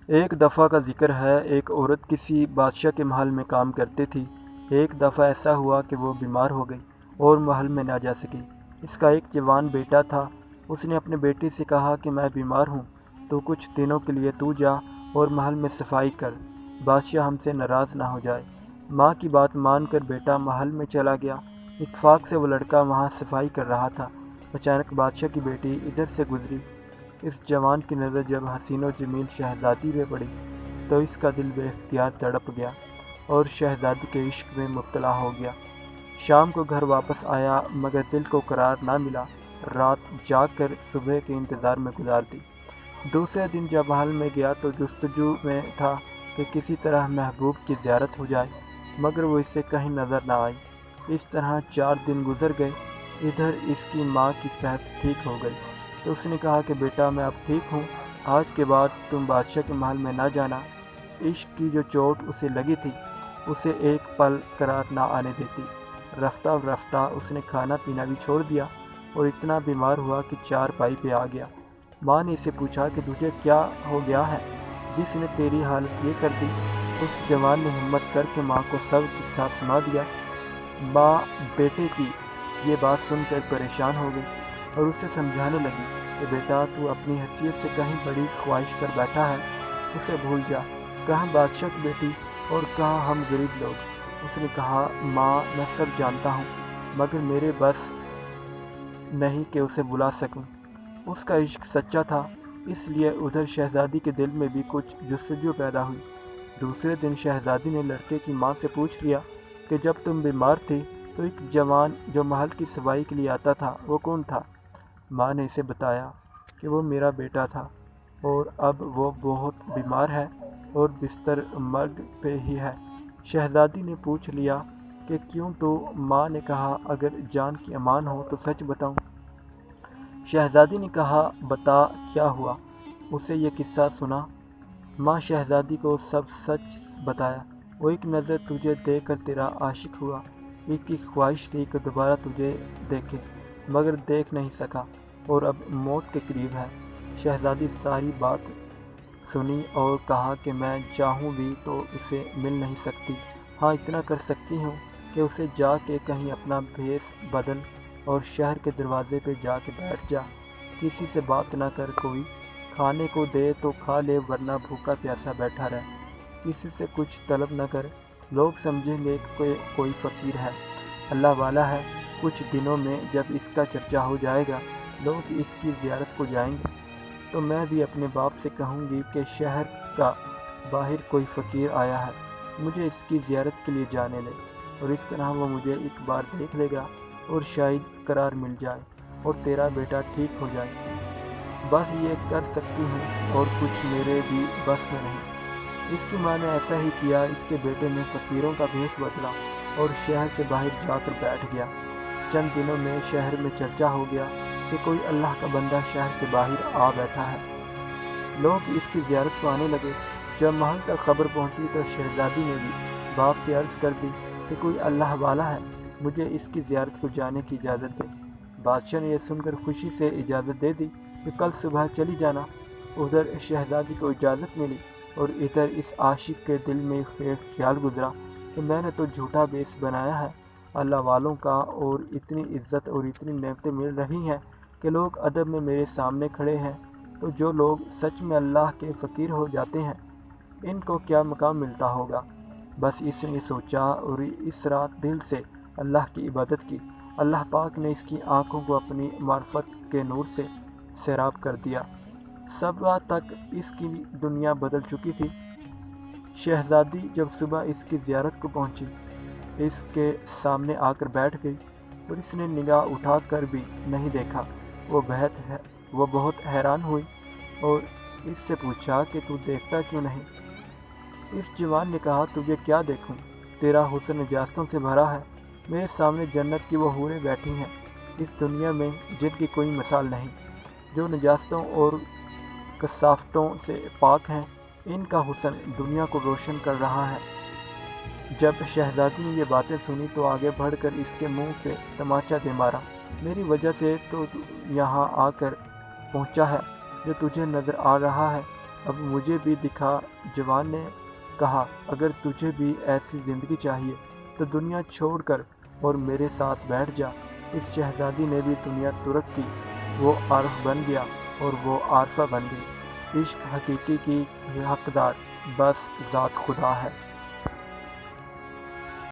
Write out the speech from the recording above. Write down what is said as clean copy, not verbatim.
ایک دفعہ کا ذکر ہے، ایک عورت کسی بادشاہ کے محل میں کام کرتی تھی۔ ایک دفعہ ایسا ہوا کہ وہ بیمار ہو گئی اور محل میں نہ جا سکی۔ اس کا ایک جوان بیٹا تھا۔ اس نے اپنے بیٹے سے کہا کہ میں بیمار ہوں، تو کچھ دنوں کے لیے تو جا اور محل میں صفائی کر، بادشاہ ہم سے ناراض نہ ہو جائے۔ ماں کی بات مان کر بیٹا محل میں چلا گیا۔ اتفاق سے وہ لڑکا وہاں صفائی کر رہا تھا۔ اچانک بادشاہ کی بیٹی ادھر سے گزری۔ اس جوان کی نظر جب حسین و جمیل شہزادی پہ پڑی تو اس کا دل بے اختیار تڑپ گیا اور شہزادی کے عشق میں مبتلا ہو گیا۔ شام کو گھر واپس آیا مگر دل کو قرار نہ ملا۔ رات جاگ کر صبح کے انتظار میں گزار دی۔ دوسرے دن جب محل میں گیا تو جستجو میں تھا کہ کسی طرح محبوب کی زیارت ہو جائے، مگر وہ اسے کہیں نظر نہ آئی۔ اس طرح 4 دن گزر گئے۔ ادھر اس کی ماں کی صحت ٹھیک ہو گئی تو اس نے کہا کہ بیٹا میں اب ٹھیک ہوں، آج کے بعد تم بادشاہ کے محل میں نہ جانا۔ عشق کی جو چوٹ اسے لگی تھی اسے ایک پل قرار نہ آنے دیتی۔ رفتہ رفتہ اس نے کھانا پینا بھی چھوڑ دیا اور اتنا بیمار ہوا کہ چارپائی پہ آ گیا۔ ماں نے اسے پوچھا کہ تجھے کیا ہو گیا ہے جس نے تیری حالت یہ کر دی؟ اس جوان نے ہمت کر کے ماں کو سب قصہ سنا دیا۔ ماں بیٹے کی یہ بات سن کر پریشان ہو گئی اور اسے سمجھانے لگی کہ بیٹا تو اپنی حیثیت سے کہیں بڑی خواہش کر بیٹھا ہے، اسے بھول جا۔ کہاں بادشاہ کی بیٹی اور کہاں ہم غریب لوگ۔ اس نے کہا ماں میں سب جانتا ہوں مگر میرے بس نہیں کہ اسے بلا سکوں۔ اس کا عشق سچا تھا، اس لیے ادھر شہزادی کے دل میں بھی کچھ جستجو پیدا ہوئی۔ دوسرے دن شہزادی نے لڑکے کی ماں سے پوچھ لیا کہ جب تم بیمار تھی تو ایک جوان جو محل کی صفائی کے لیے آتا تھا وہ کون تھا؟ ماں نے اسے بتایا کہ وہ میرا بیٹا تھا اور اب وہ بہت بیمار ہے اور بستر مرگ پہ ہی ہے۔ شہزادی نے پوچھ لیا کہ کیوں؟ تو ماں نے کہا اگر جان کی امان ہو تو سچ بتاؤں۔ شہزادی نے کہا بتا کیا ہوا؟ اسے یہ قصہ سنا۔ ماں شہزادی کو سب سچ بتایا۔ وہ ایک نظر تجھے دیکھ کر تیرا عاشق ہوا، ایک کی خواہش تھی کہ دوبارہ تجھے دیکھے مگر دیکھ نہیں سکا اور اب موت کے قریب ہے۔ شہزادی ساری بات سنی اور کہا کہ میں چاہوں بھی تو اسے مل نہیں سکتی، ہاں اتنا کر سکتی ہوں کہ اسے جا کے کہیں اپنا بھیس بدل اور شہر کے دروازے پہ جا کے بیٹھ جا، کسی سے بات نہ کر، کوئی کھانے کو دے تو کھا لے ورنہ بھوکا پیاسا بیٹھا رہ، کسی سے کچھ طلب نہ کر، لوگ سمجھیں گے کہ کوئی فقیر ہے، اللہ والا ہے۔ کچھ دنوں میں جب اس کا چرچا ہو جائے گا، لوگ اس کی زیارت کو جائیں گے، تو میں بھی اپنے باپ سے کہوں گی کہ شہر کا باہر کوئی فقیر آیا ہے، مجھے اس کی زیارت کے لیے جانے لے، اور اس طرح وہ مجھے ایک بار دیکھ لے گا اور شاید قرار مل جائے اور تیرا بیٹا ٹھیک ہو جائے۔ بس یہ کر سکتی ہوں اور کچھ میرے بھی بس میں نہیں۔ اس کی ماں نے ایسا ہی کیا۔ اس کے بیٹے نے فقیروں کا بھیس بدلا اور شہر کے باہر جا کر بیٹھ گیا۔ چند دنوں میں شہر میں چرچا ہو گیا کہ کوئی اللہ کا بندہ شہر سے باہر آ بیٹھا ہے۔ لوگ اس کی زیارت کو آنے لگے۔ جب محل تک خبر پہنچی تو شہزادی نے بھی باپ سے عرض کر دی کہ کوئی اللہ والا ہے، مجھے اس کی زیارت کو جانے کی اجازت دے۔ بادشاہ نے یہ سن کر خوشی سے اجازت دے دی کہ کل صبح چلی جانا۔ ادھر شہزادی کو اجازت ملی اور ادھر اس عاشق کے دل میں خیال گزرا کہ میں نے تو جھوٹا بیس بنایا ہے اللہ والوں کا، اور اتنی عزت اور اتنی نعمتیں مل رہی ہیں کہ لوگ ادب میں میرے سامنے کھڑے ہیں، تو جو لوگ سچ میں اللہ کے فقیر ہو جاتے ہیں ان کو کیا مقام ملتا ہوگا۔ بس اس نے سوچا اور اس رات دل سے اللہ کی عبادت کی۔ اللہ پاک نے اس کی آنکھوں کو اپنی معرفت کے نور سے سیراب کر دیا۔ صبح تک اس کی دنیا بدل چکی تھی۔ شہزادی جب صبح اس کی زیارت کو پہنچی، اس کے سامنے آ کر بیٹھ گئی اور اس نے نگاہ اٹھا کر بھی نہیں دیکھا۔ وہ بہت حیران ہوئی اور اس سے پوچھا کہ تو دیکھتا کیوں نہیں؟ اس جوان نے کہا تجھے کیا دیکھوں، تیرا حسن نجاستوں سے بھرا ہے، میرے سامنے جنت کی وہ حوریں بیٹھی ہیں اس دنیا میں جن کی کوئی مثال نہیں، جو نجاستوں اور کثافتوں سے پاک ہیں، ان کا حسن دنیا کو روشن کر رہا ہے۔ جب شہزادی نے یہ باتیں سنی تو آگے بڑھ کر اس کے منہ پہ تماچا دے مارا۔ میری وجہ سے تو یہاں آ کر پہنچا ہے، جو تجھے نظر آ رہا ہے اب مجھے بھی دکھا۔ جوان نے کہا، اگر تجھے بھی ایسی زندگی چاہیے تو دنیا چھوڑ کر اور میرے ساتھ بیٹھ جا۔ اس شہزادی نے بھی دنیا ترک کی، وہ عارف بن گیا اور وہ عارفہ بن گئی۔ عشق حقیقی کی حقدار بس ذات خدا ہے۔